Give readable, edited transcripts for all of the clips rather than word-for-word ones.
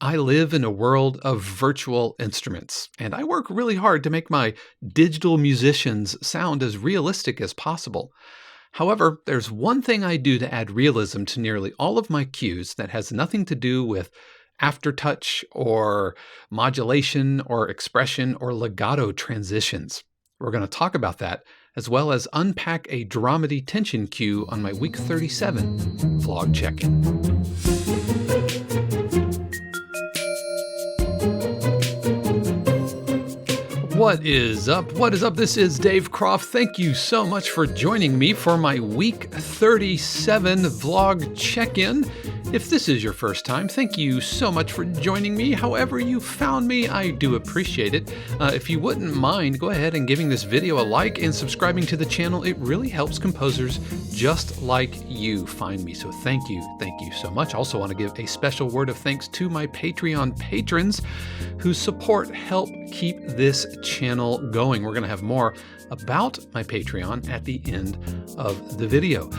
I live in a world of virtual instruments, and I work really hard to make my digital musicians sound as realistic as possible. However, there's one thing I do to add realism to nearly all of my cues that has nothing to do with aftertouch or modulation or expression or legato transitions. We're going to talk about that as well as unpack a dramedy tension cue on my week 37 vlog check-in. What is up? What is up? This is Dave Croft. Thank you so much for joining me for my week 37 vlog check-in. If this is your first time, thank you so much for joining me. However you found me, I do appreciate it. If you wouldn't mind, go ahead and giving this video a like and subscribing to the channel. It really helps composers just like you find me. So thank you so much. I also want to give a special word of thanks to my Patreon patrons whose support help keep this channel going. We're going to have more about my Patreon at the end of the video.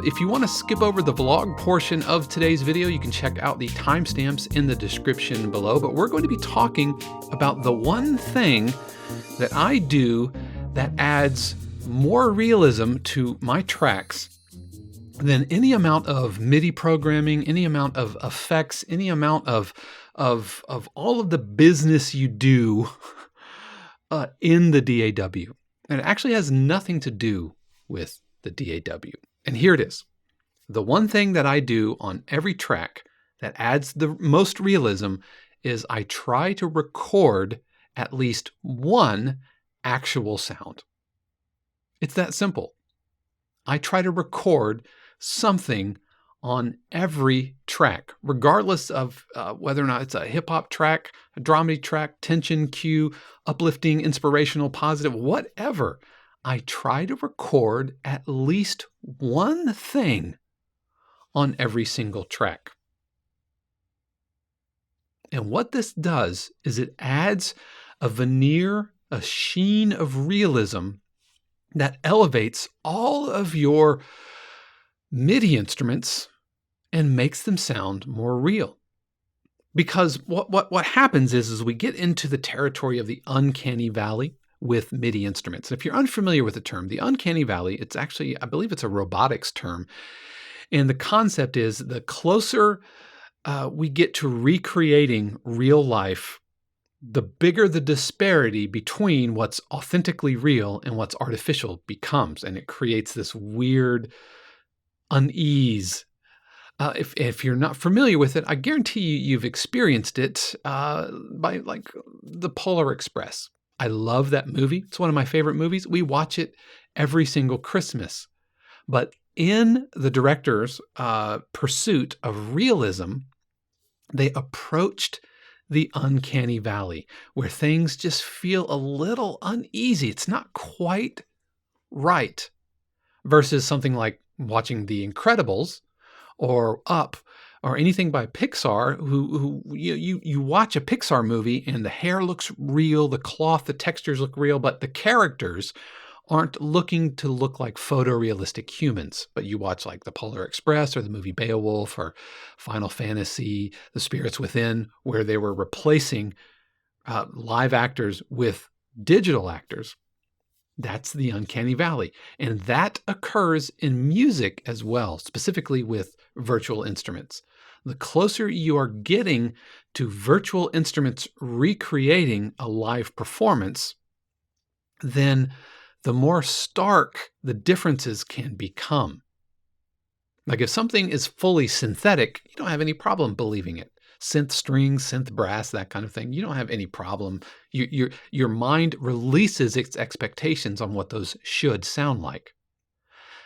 If you want to skip over the vlog portion of today's video, you can check out the timestamps in the description below, but we're going to be talking about the one thing that I do that adds more realism to my tracks than any amount of MIDI programming, any amount of effects, any amount of all of the business you do in the DAW. And it actually has nothing to do with the DAW. And here it is. The one thing that I do on every track that adds the most realism is I try to record at least one actual sound. It's that simple. I try to record something on every track, regardless of whether or not it's a hip-hop track, a dramedy track, tension cue, uplifting, inspirational, positive, whatever. I try to record at least one thing on every single track. And what this does is it adds a veneer, a sheen of realism that elevates all of your MIDI instruments and makes them sound more real. Because what happens is we get into the territory of the uncanny valley with MIDI instruments. And if you're unfamiliar with the term, the uncanny valley, it's actually, I believe it's a robotics term. And the concept is the closer we get to recreating real life, the bigger the disparity between what's authentically real and what's artificial becomes. And it creates this weird unease. If you're not familiar with it, I guarantee you've experienced it by like the Polar Express. I love that movie. It's one of my favorite movies. We watch it every single Christmas. But in the director's pursuit of realism, they approached the uncanny valley where things just feel a little uneasy. It's not quite right versus something like watching The Incredibles or Up, or anything by Pixar, who you watch a Pixar movie and the hair looks real, the cloth, the textures look real, but the characters aren't looking to look like photorealistic humans. But you watch like The Polar Express or the movie Beowulf or Final Fantasy, The Spirits Within, where they were replacing live actors with digital actors. That's the uncanny valley. And that occurs in music as well, specifically with virtual instruments. The closer you are getting to virtual instruments recreating a live performance, then the more stark the differences can become. Like if something is fully synthetic, you don't have any problem believing it. Synth strings, synth brass, that kind of thing. You don't have any problem. Your mind releases its expectations on what those should sound like.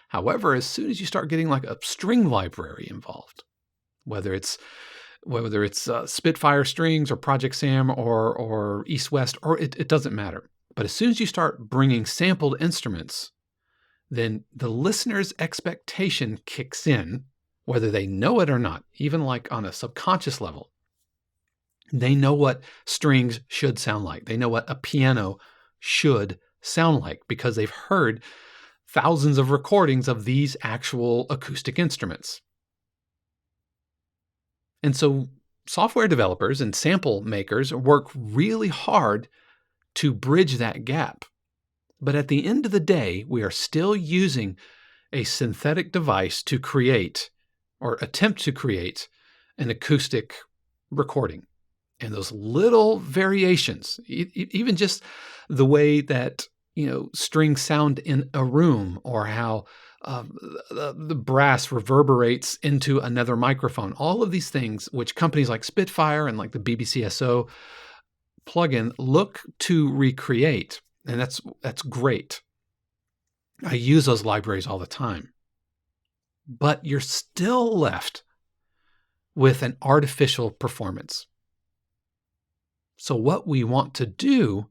However, as soon as you start getting like a string library involved, whether it's Spitfire strings or Project Sam or East West, or it doesn't matter. But as soon as you start bringing sampled instruments, then the listener's expectation kicks in, whether they know it or not, even like on a subconscious level. They know what strings should sound like. They know what a piano should sound like because they've heard thousands of recordings of these actual acoustic instruments. And so software developers and sample makers work really hard to bridge that gap. But at the end of the day, we are still using a synthetic device to create or attempt to create an acoustic recording. And those little variations, even just the way that, strings sound in a room, or how the brass reverberates into another microphone, all of these things, which companies like Spitfire and like the BBCSO plugin look to recreate. And that's great. I use those libraries all the time. But you're still left with an artificial performance. So what we want to do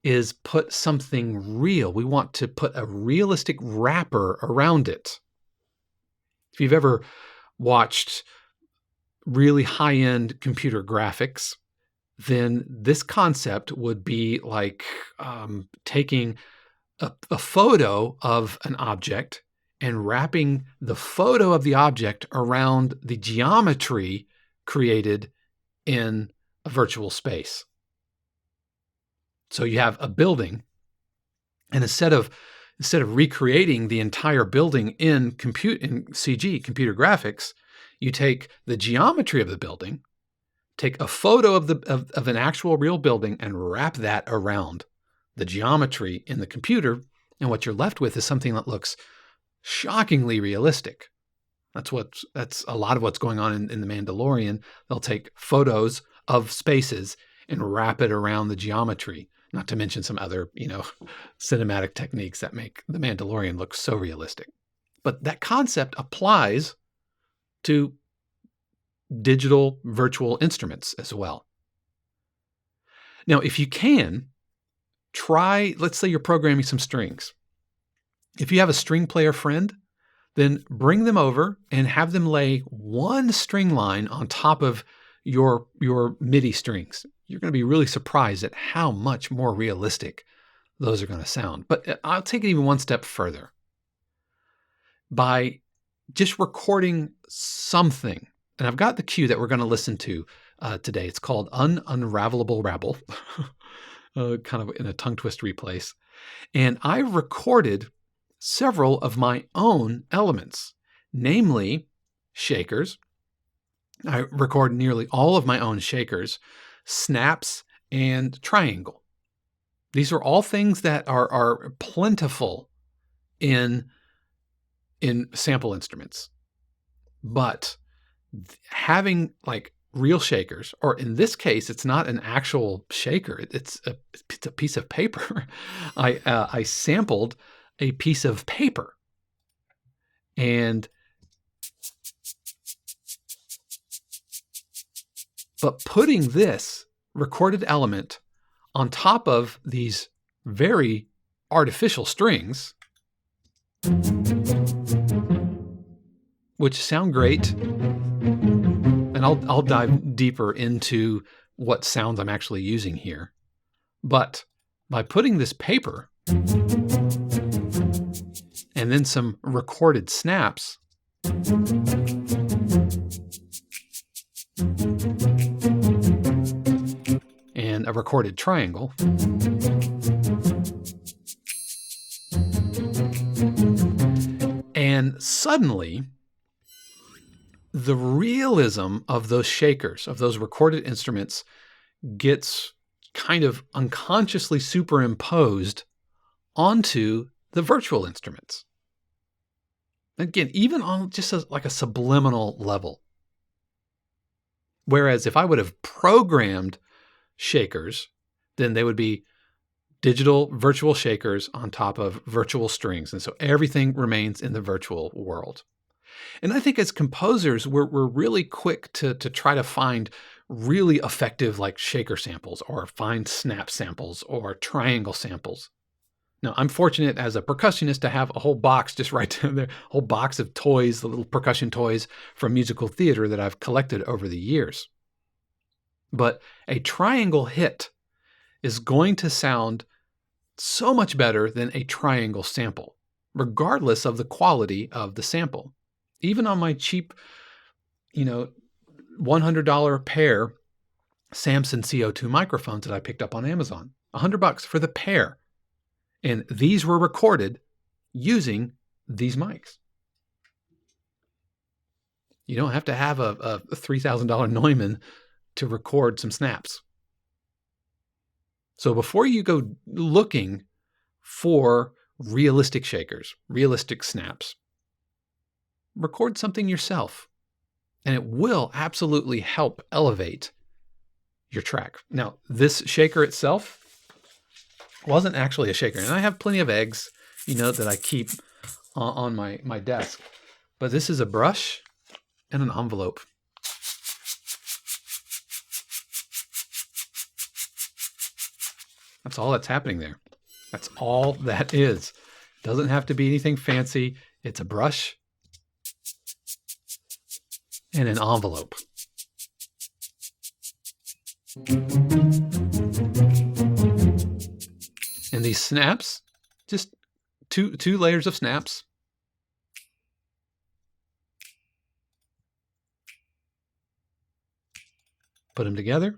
is put something real. We want to put a realistic wrapper around it. If you've ever watched really high-end computer graphics, then this concept would be like taking a photo of an object and wrapping the photo of the object around the geometry created in a virtual space. So you have a building, and instead of recreating the entire building in CG, computer graphics, you take the geometry of the building, take a photo of an actual real building, and wrap that around the geometry in the computer, and what you're left with is something that looks shockingly realistic. That's a lot of what's going on in The Mandalorian. They'll take photos of spaces and wrap it around the geometry, not to mention some other, cinematic techniques that make The Mandalorian look so realistic. But that concept applies to digital virtual instruments as well. Now, if you can, try, let's say you're programming some strings. If you have a string player friend, then bring them over and have them lay one string line on top of your MIDI strings. You're going to be really surprised at how much more realistic those are going to sound. But I'll take it even one step further. By just recording something, and I've got the cue that we're going to listen to today. It's called Unravelable Rabble, kind of in a tongue twistery place. And I recorded several of my own elements, namely shakers. I record nearly all of my own shakers, snaps, and triangle. These are all things that are plentiful in sample instruments. But having like real shakers, or in this case, it's not an actual shaker, it's a piece of paper. I sampled a piece of paper, but putting this recorded element on top of these very artificial strings, which sound great, and I'll dive deeper into what sounds I'm actually using here. But by putting this paper and then some recorded snaps, and a recorded triangle, and suddenly the realism of those shakers, of those recorded instruments, gets kind of unconsciously superimposed onto the virtual instruments. Again, even on just like a subliminal level. Whereas if I would have programmed shakers, then they would be digital virtual shakers on top of virtual strings. And so everything remains in the virtual world. And I think as composers, we're really quick to try to find really effective like shaker samples, or find snap samples, or triangle samples. Now, I'm fortunate as a percussionist to have a whole box just right down there, a whole box of toys, the little percussion toys from musical theater that I've collected over the years. But a triangle hit is going to sound so much better than a triangle sample, regardless of the quality of the sample. Even on my cheap, $100 pair Samson CO2 microphones that I picked up on Amazon. $100 for the pair. And these were recorded using these mics. You don't have to have a $3,000 Neumann to record some snaps. So before you go looking for realistic shakers, realistic snaps, record something yourself, and it will absolutely help elevate your track. Now, this shaker itself wasn't actually a shaker, and I have plenty of eggs, that I keep on my desk, but this is a brush and an envelope. That's all that's happening there. That's all that is. Doesn't have to be anything fancy. It's a brush and an envelope. And these snaps, just two layers of snaps. Put them together.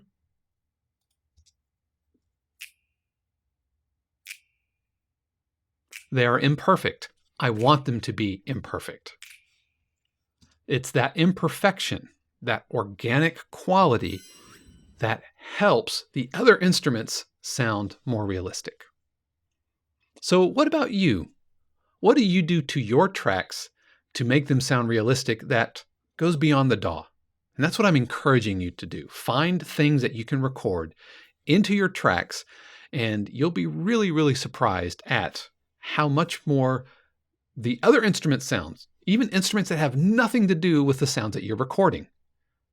They are imperfect. I want them to be imperfect. It's that imperfection, that organic quality that helps the other instruments sound more realistic. So what about you? What do you do to your tracks to make them sound realistic that goes beyond the DAW? And that's what I'm encouraging you to do. Find things that you can record into your tracks, and you'll be really, really surprised at how much more the other instrument sounds, even instruments that have nothing to do with the sounds that you're recording,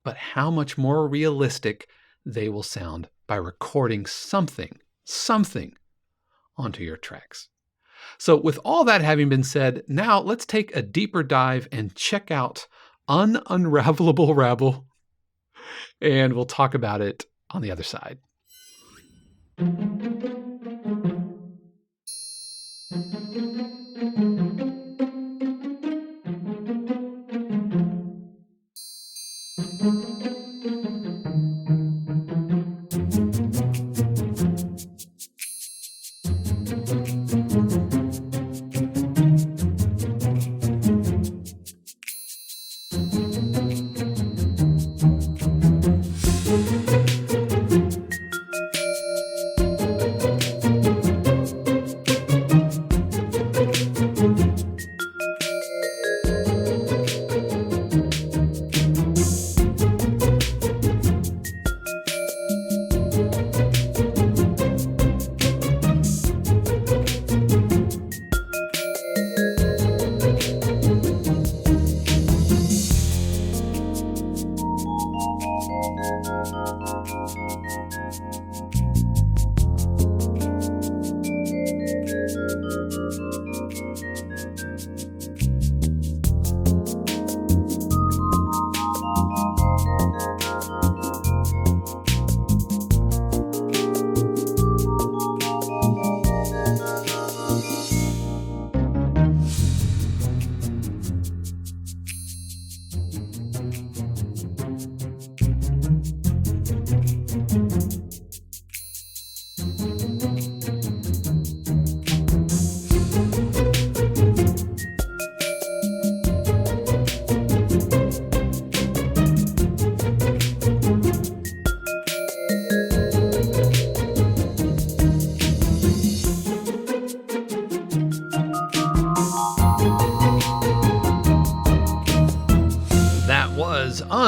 but how much more realistic they will sound by recording something onto your tracks. So with all that having been said, now let's take a deeper dive and check out Unravelable Rabble, and we'll talk about it on the other side.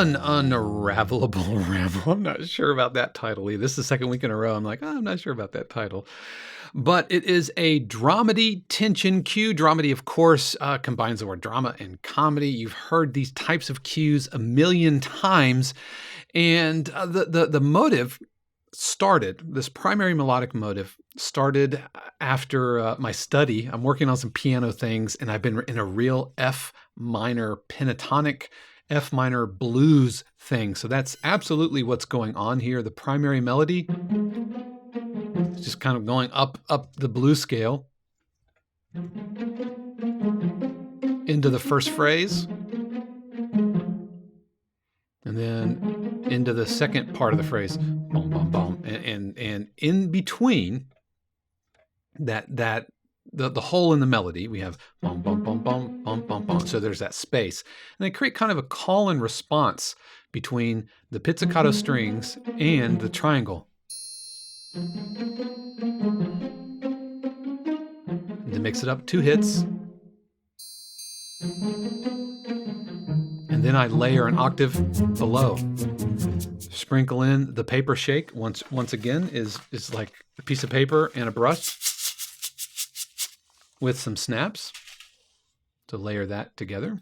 Unravelable Rabble. I'm not sure about that title either. This is the second week in a row. I'm like, I'm not sure about that title. But it is a dramedy tension cue. Dramedy, of course, combines the word drama and comedy. You've heard these types of cues a million times. And the motive started, this primary melodic motive started after my study. I'm working on some piano things, and I've been in a real F minor pentatonic F minor blues thing. So that's absolutely what's going on here. The primary melody is just kind of going up the blues scale into the first phrase. And and then into the second part of the phrase, boom, boom, boom, and in between the hole in the melody, we have bum bum bum bum bum bum bum. So there's that space, and they create kind of a call and response between the pizzicato strings and the triangle. And to mix it up, 2 hits. And then I layer an octave below. Sprinkle in the paper shake. Once again is like a piece of paper and a brush with some snaps to layer that together.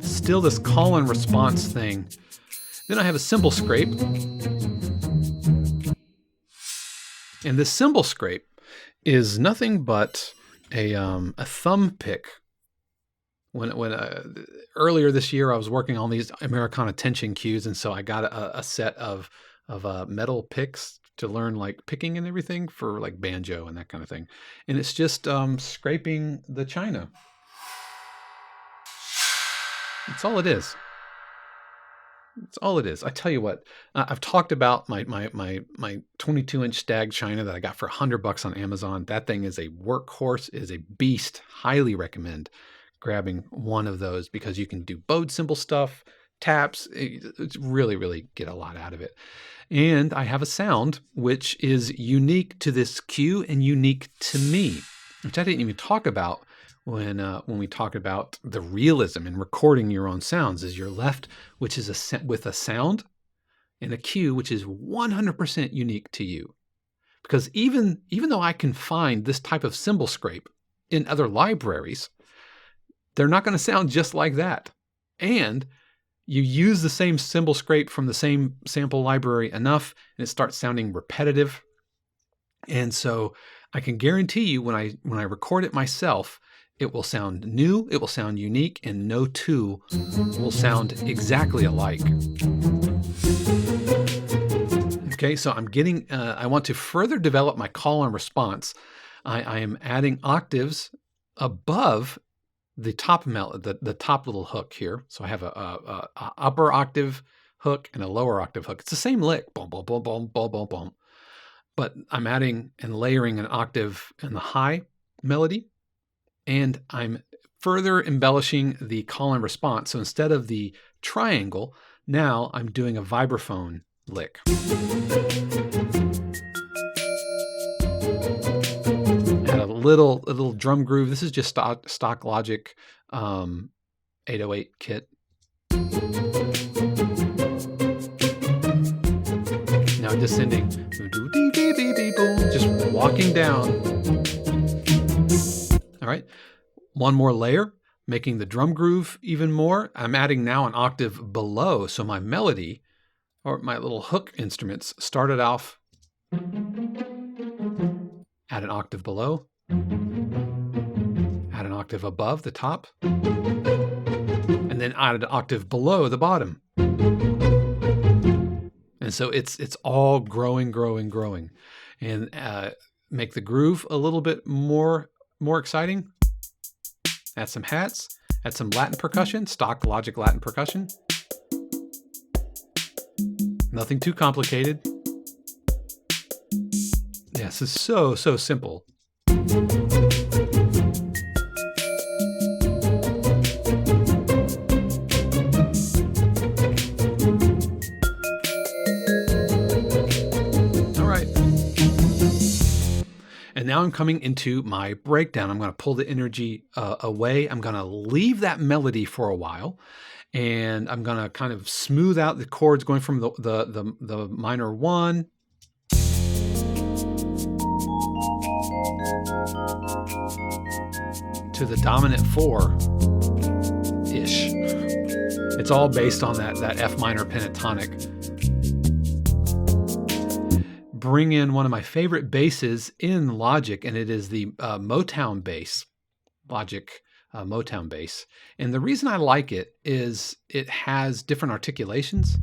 Still this call and response thing. Then I have a cymbal scrape. And this cymbal scrape is nothing but a thumb pick. When earlier this year, I was working on these Americana tension cues, and so I got a set of metal picks to learn like picking and everything for like banjo and that kind of thing. And it's just scraping the china. That's all it is. That's all it is. I tell you what, I've talked about my 22-inch stag china that I got for $100 on Amazon. That thing is a workhorse, is a beast. Highly recommend grabbing one of those because you can do bowed cymbal stuff, taps. It's really get a lot out of it. And I have a sound which is unique to this cue and unique to me, which I didn't even talk about when we talk about the realism in recording your own sounds. Is you're left, which is with a sound and a cue which is 100% unique to you. Because even though I can find this type of cymbal scrape in other libraries, they're not going to sound just like that. And you use the same cymbal scrape from the same sample library enough, and it starts sounding repetitive. And so I can guarantee you when I record it myself, it will sound new, it will sound unique, and no two will sound exactly alike. Okay, so I'm getting, I want to further develop my call and response. I am adding octaves above the top the top little hook here. So I have a upper octave hook and a lower octave hook. It's the same lick, boom, boom, boom, boom, boom, boom, boom. But I'm adding and layering an octave in the high melody, and I'm further embellishing the call and response. So instead of the triangle, now I'm doing a vibraphone lick. Add a little drum groove. This is just stock Logic 808 kit. Now descending, just walking down. All right, one more layer, making the drum groove even more. I'm adding now an octave below, so my melody or my little hook instruments started off at an octave below, add an octave above the top, and then add an octave below the bottom. And so it's all growing, and make the groove a little bit more exciting. Add some hats, add some Latin percussion, stock Logic Latin percussion. Nothing too complicated. Yes, it's so simple. And now I'm coming into my breakdown. I'm going to pull the energy away. I'm going to leave that melody for a while, and I'm going to kind of smooth out the chords going from the minor 1 to the dominant 4-ish. It's all based on that F minor pentatonic. Bring in one of my favorite basses in Logic, and it is the Motown bass, Logic Motown bass. And the reason I like it is it has different articulations,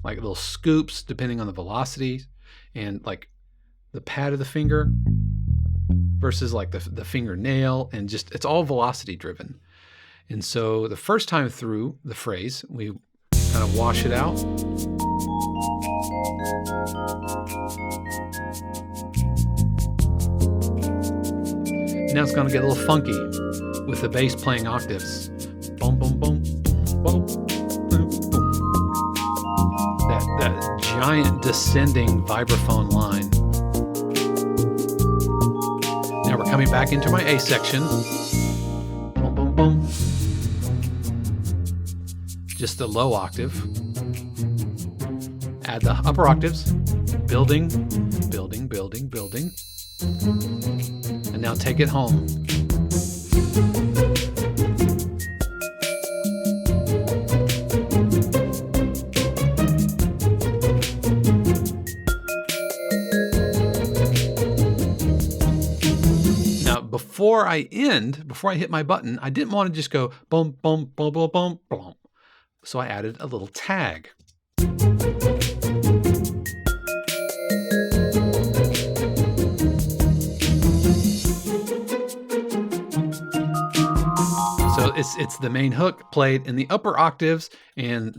like little scoops depending on the velocity, and like the pad of the finger. versus like the fingernail, and just it's all velocity driven. And so the first time through the phrase, we kind of wash it out. Now it's going to get a little funky with the bass playing octaves. Boom, boom, boom, boom, boom, boom, boom. That giant descending vibraphone line. Now we're coming back into my A section. Boom, boom, boom. Just the low octave. Add the upper octaves. Building, building, building, building. And now take it home. Now, before I hit my button, I didn't want to just go boom, boom, boom, boom, boom, boom. So I added a little tag. So it's the main hook played in the upper octaves, and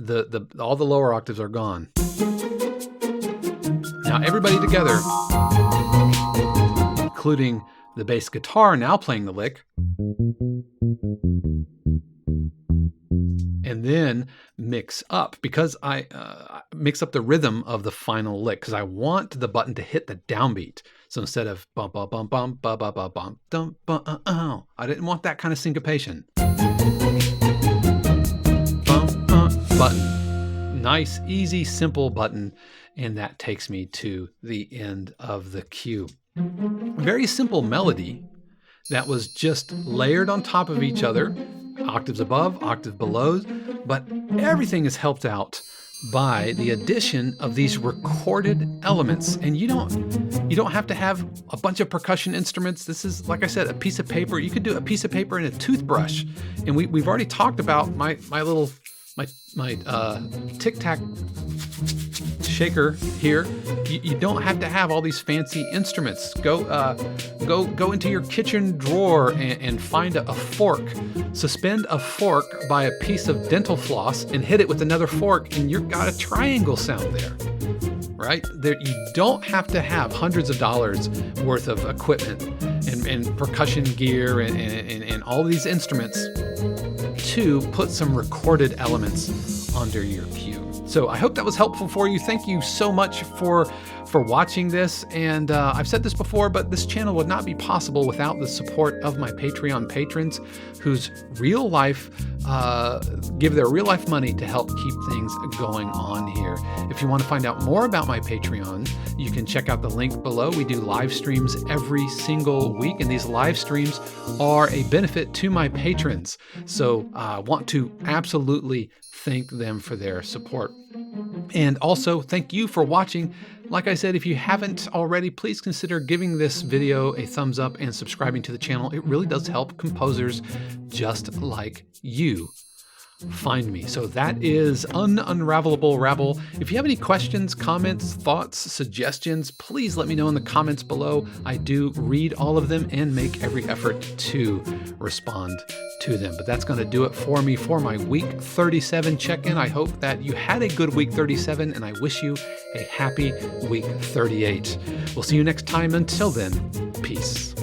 all the lower octaves are gone. Now everybody together, including the bass guitar now playing the lick, and then mix up, because I mix up the rhythm of the final lick, because I want the button to hit the downbeat. So instead of bum bum bum bum bum bum bum bum dum bum I didn't want that kind of syncopation. Button, nice, easy, simple button, and that takes me to the end of the cue. Very simple melody that was just layered on top of each other, octaves above, octave below, but everything is helped out by the addition of these recorded elements. And you don't have to have a bunch of percussion instruments. This is, like I said, a piece of paper. You could do a piece of paper and a toothbrush. And we've already talked about my Tic Tac shaker here. You don't have to have all these fancy instruments. Go into your kitchen drawer and find a fork. Suspend a fork by a piece of dental floss and hit it with another fork, and you've got a triangle sound there. Right? You don't have to have hundreds of dollars worth of equipment and percussion gear and all these instruments to put some recorded elements under your cue. So I hope that was helpful for you. Thank you so much for watching this. And I've said this before, but this channel would not be possible without the support of my Patreon patrons, whose real life give their real life money to help keep things going on here. If you want to find out more about my Patreon, you can check out the link below. We do live streams every single week, and these live streams are a benefit to my patrons. So I want to absolutely thank them for their support. And also thank you for watching. Like I said, if you haven't already, please consider giving this video a thumbs up and subscribing to the channel. It really does help composers just like you find me. So that is Unravelable Rabble. If you have any questions, comments, thoughts, suggestions, please let me know in the comments below. I do read all of them and make every effort to respond to them. But that's going to do it for me for my week 37 check-in. I hope that you had a good week 37, and I wish you a happy week 38. We'll see you next time. Until then, peace.